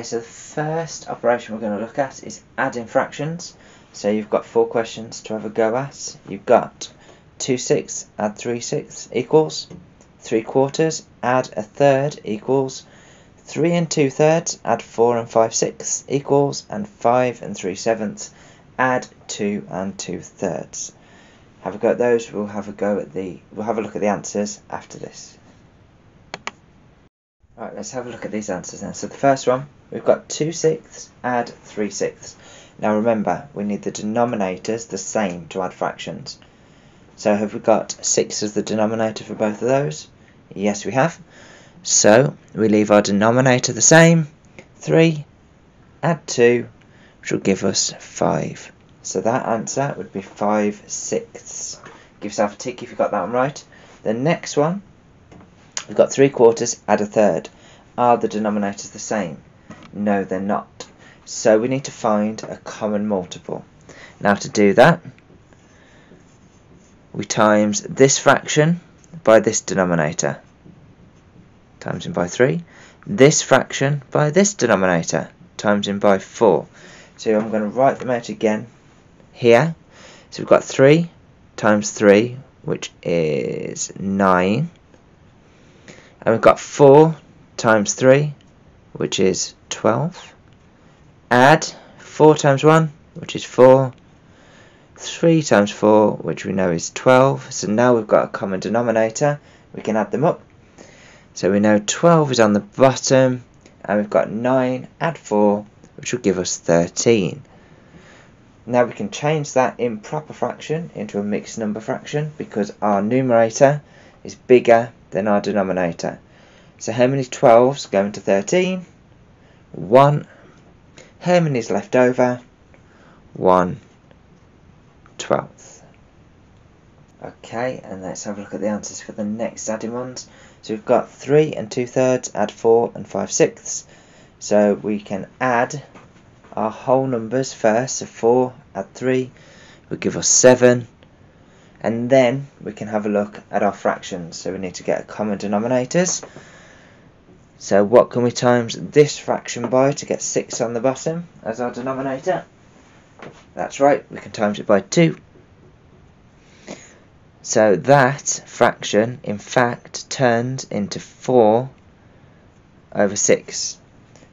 Okay, so the first operation we're going to look at is adding fractions. So you've got 4 questions to have a go at. You've got 2/6 add 3/6 equals 3/4 add 1/3 equals 3 2/3 add 4 5/6 equals, and 5 3/7 add 2 2/3. Have a go at those. We'll have a look at the answers after this. Right, let's have a look at these answers now. So the first one, we've got 2/6 add 3/6. Now remember, we need the denominators the same to add fractions. So have we got 6 as the denominator for both of those? Yes, we have. So we leave our denominator the same. 3 add 2, which will give us 5. So that answer would be 5/6. Give yourself a tick if you got that one right. The next one, we've got 3/4 add 1/3. Are the denominators the same? No, they're not. So we need to find a common multiple. Now to do that, we times this fraction by this denominator, times in by 3. This fraction by this denominator, times in by 4. So I'm going to write them out again here. So we've got 3 times 3, which is 9. And we've got 4 times 3, which is 12. Add 4 times 1, which is 4. 3 times 4, which we know is 12. So now we've got a common denominator. We can add them up. So we know 12 is on the bottom, and we've got 9 add 4, which will give us 13. Now we can change that improper fraction into a mixed number fraction because our numerator is bigger than our denominator. So how many 12s go into 13? 1. How many is left over? 1/12. Okay, and let's have a look at the answers for the next adding ones. So we've got 3 2/3 add 4 5/6. So we can add our whole numbers first. So 4 add 3 will give us 7. And then we can have a look at our fractions. So we need to get a common denominators. So what can we times this fraction by to get 6 on the bottom as our denominator? That's right, we can times it by 2. So that fraction, in fact, turns into 4/6.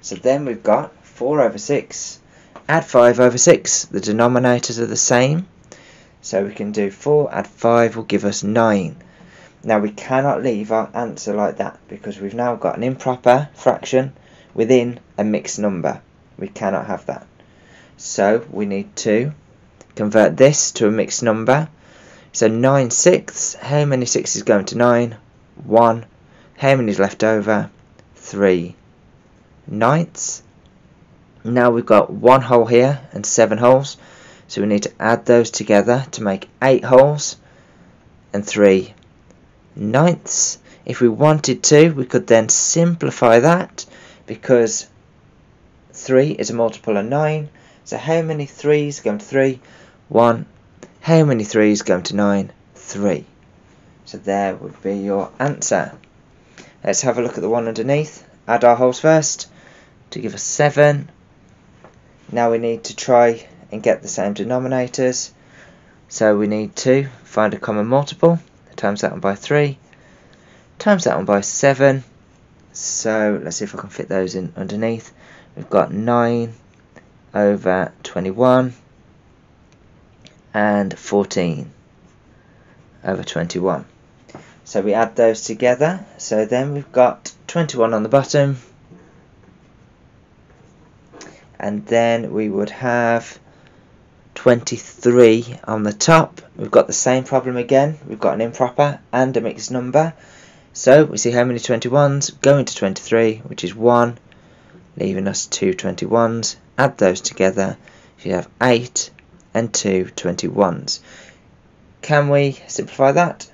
So then we've got 4/6. Add 5/6. The denominators are the same. So we can do 4 add 5 will give us 9. Now we cannot leave our answer like that because we've now got an improper fraction within a mixed number. We cannot have that. So we need to convert this to a mixed number. So 9/6, how many 6s go into 9? 1. How many is left over? 3/9. Now we've got 1 whole here and 7 wholes. So we need to add those together to make 8 wholes and 3/9. If we wanted to, we could then simplify that because 3 is a multiple of 9. So how many 3's go into 3? 1. How many 3's go into 9? 3. So there would be your answer. Let's have a look at the one underneath. Add our wholes first to give us 7. Now we need to try and get the same denominators. So we need to find a common multiple. Times that one by 3. Times that one by 7. So let's see if I can fit those in underneath. We've got 9/21 and 14/21. So we add those together. So then we've got 21 on the bottom. And then we would have 23 on the top. We've got the same problem again. We've got an improper and a mixed number. So we see how many 21s go into 23, which is 1, leaving us 2 21s. Add those together. You have 8 and 2 21s. Can we simplify that?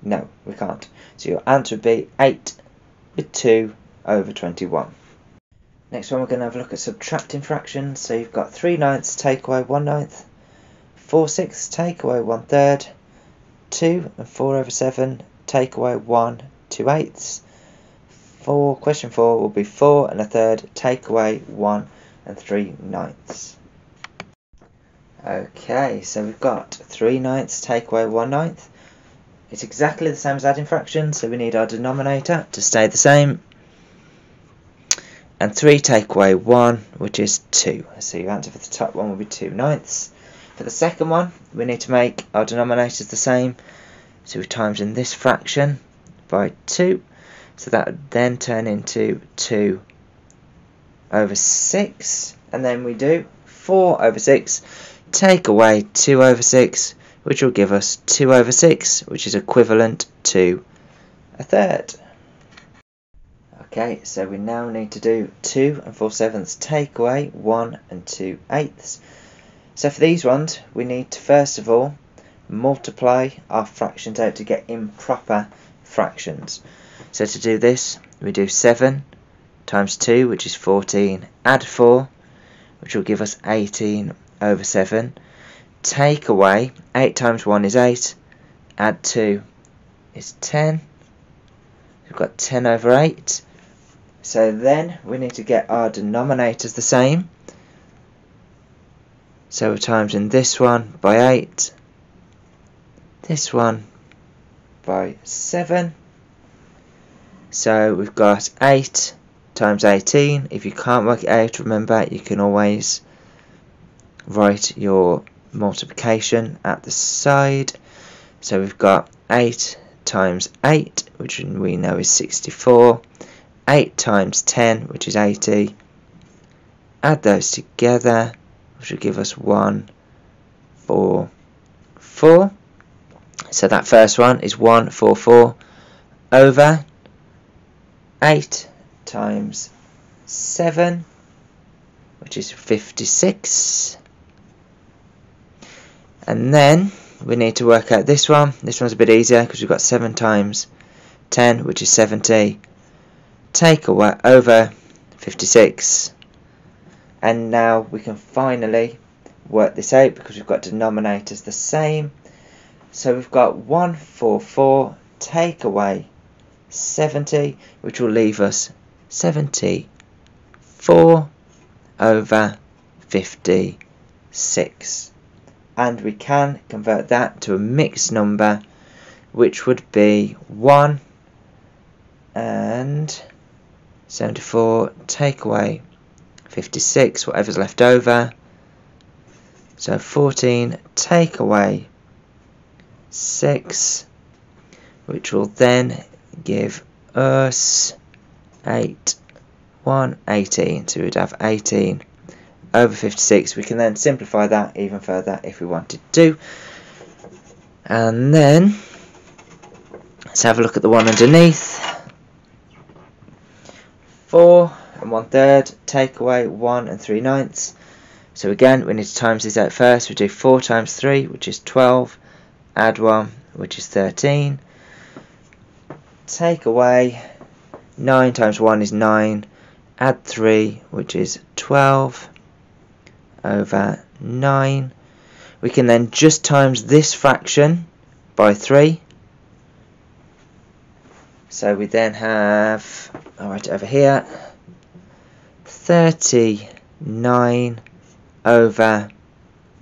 No, we can't. So your answer would be 8 with 2/21. Next one, we're going to have a look at subtracting fractions. So you've got 3/9 take away 1/9, 4/6 take away 1/3, 2 and 4/7 take away 1 2/8, question 4 will be 4 1/3, take away 1 3/9. Okay, so we've got 3/9 take away 1/9. It's exactly the same as adding fractions, so we need our denominator to stay the same. And 3 take away 1, which is 2. So your answer for the top one will be 2/9. For the second one, we need to make our denominators the same. So we times in this fraction by 2. So that would then turn into 2/6. And then we do 4/6, take away 2/6, which will give us 2/6, which is equivalent to 1/3. Okay, so we now need to do 2 4/7 take away 1 2/8. So for these ones, we need to first of all multiply our fractions out to get improper fractions. So to do this, we do 7 times 2, which is 14, add 4, which will give us 18/7. Take away 8 times 1 is 8, add 2 is 10. We've got 10/8. So then we need to get our denominators the same. So we're timesing this one by 8, this one by 7. So we've got 8 times 18. If you can't work it out, remember you can always write your multiplication at the side. So we've got 8 times 8, which we know is 64. 8 times 10, which is 80. Add those together, which will give us 144. So that first one is 144 over 8 times 7, which is 56. And then we need to work out this one. This one's a bit easier because we've got 7 times 10, which is 70. Take away over 56. And now we can finally work this out because we've got denominators the same. So we've got 144 take away 70, which will leave us 74 over 56. And we can convert that to a mixed number, which would be 1 and 74 take away 56, whatever's left over. So 14 take away 6, which will then give us 18. So we'd have 18 over 56. We can then simplify that even further if we wanted to. And then let's have a look at the one underneath. 4 1/3 take away 1 3/9. So again, we need to times this out first. We do 4 times 3, which is 12. Add 1, which is 13. Take away 9 times 1 is 9. Add 3, which is 12 over 9. We can then just times this fraction by 3. So we then have, I'll write it over here, 39 over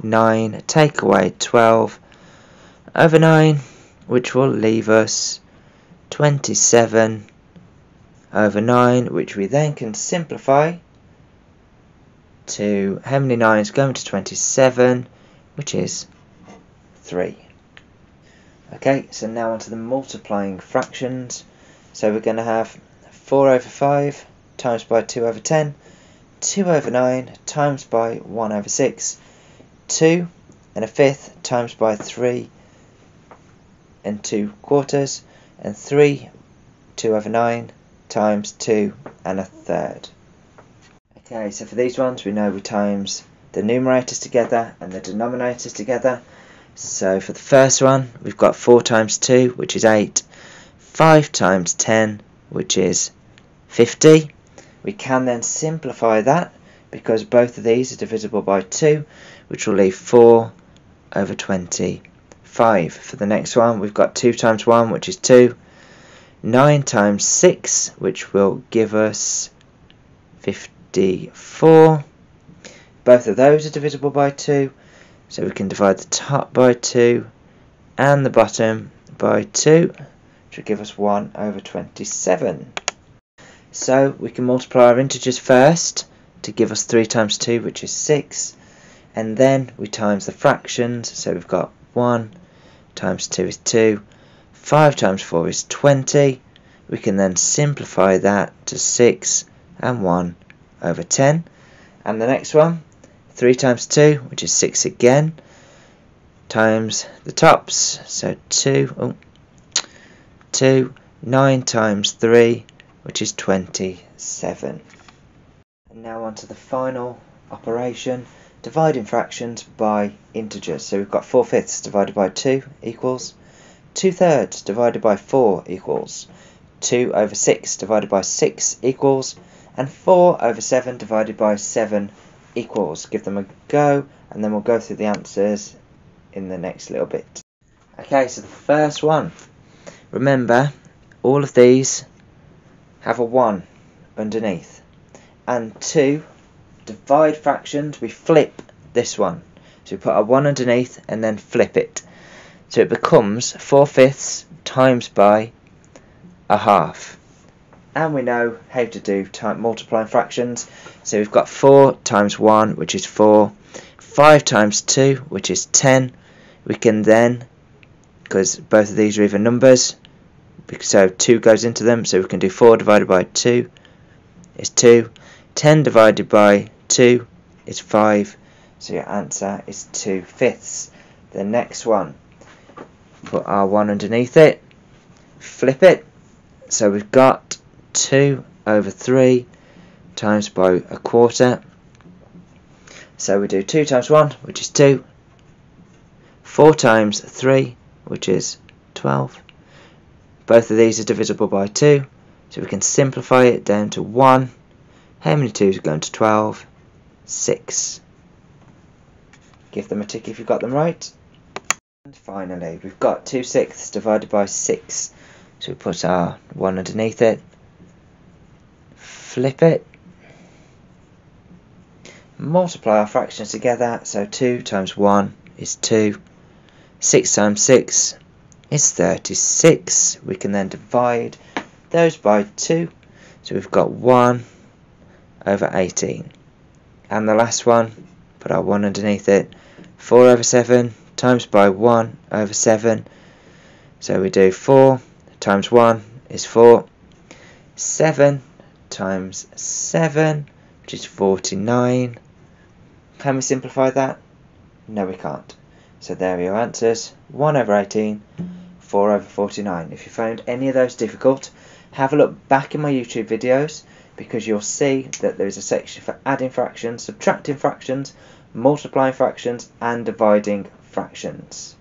9, take away 12 over 9, which will leave us 27 over 9, which we then can simplify to how many 9s going to 27, which is 3. Okay, so now onto the multiplying fractions. So we're going to have 4 over 5 times by 2 over 10, 2 over 9 times by 1 over 6, 2 1/5 times by 3 2/4, and 3 2 over 9 times 2 1/3. Okay, so for these ones we know we times the numerators together and the denominators together. So for the first one we've got 4 times 2, which is 8, 5 times 10, which is 50. We can then simplify that because both of these are divisible by 2, which will leave 4 over 25. For the next one we've got 2 times 1, which is 2, 9 times 6, which will give us 54. Both of those are divisible by 2, so we can divide the top by 2 and the bottom by 2, which will give us 1 over 27. So we can multiply our integers first to give us 3 times 2, which is 6, and then we times the fractions, so we've got 1 times 2 is 2, 5 times 4 is 20. We can then simplify that to 6 and 1 over 10. And the next one, 3 times 2, which is 6 again, times the tops, so 2, 9 times 3, which is 27. And now on to the final operation, dividing fractions by integers. So we've got 4/5 divided by 2 equals 2/3 divided by 4 equals 2 over 6 divided by 6 equals, and 4 over 7 divided by 7 equals. Give them a go, and then we'll go through the answers in the next little bit. Okay, so the first one. Remember, all of these have a 1 underneath. And to divide fractions, we flip this one. So we put a 1 underneath and then flip it. So it becomes 4/5 times by a half. And we know how to do multiplying fractions. So we've got 4 times 1, which is 4. 5 times 2, which is 10. We can then, because both of these are even numbers, so 2 goes into them, so we can do 4 divided by 2 is 2. 10 divided by 2 is 5. So your answer is 2/5. The next one, put our 1 underneath it, flip it. So we've got 2 over 3 times by a quarter. So we do 2 times 1, which is 2. 4 times 3, which is 12. Both of these are divisible by 2, so we can simplify it down to 1. How many 2's are going to 12? 6. Give them a tick if you've got them right. And finally, we've got 2/6 divided by 6. So we put our 1 underneath it, flip it, multiply our fractions together. So 2 times 1 is 2. 6 times 6 is 36. We can then divide those by 2. So we've got 1 over 18. And the last one, put our 1 underneath it, 4 over 7 times by 1 over 7. So we do 4 times 1 is 4. 7 times 7, which is 49. Can we simplify that? No, we can't. So there are your answers. 1 over 18, 4 over 49. If you found any of those difficult, have a look back in my YouTube videos, because you'll see that there is a section for adding fractions, subtracting fractions, multiplying fractions, and dividing fractions.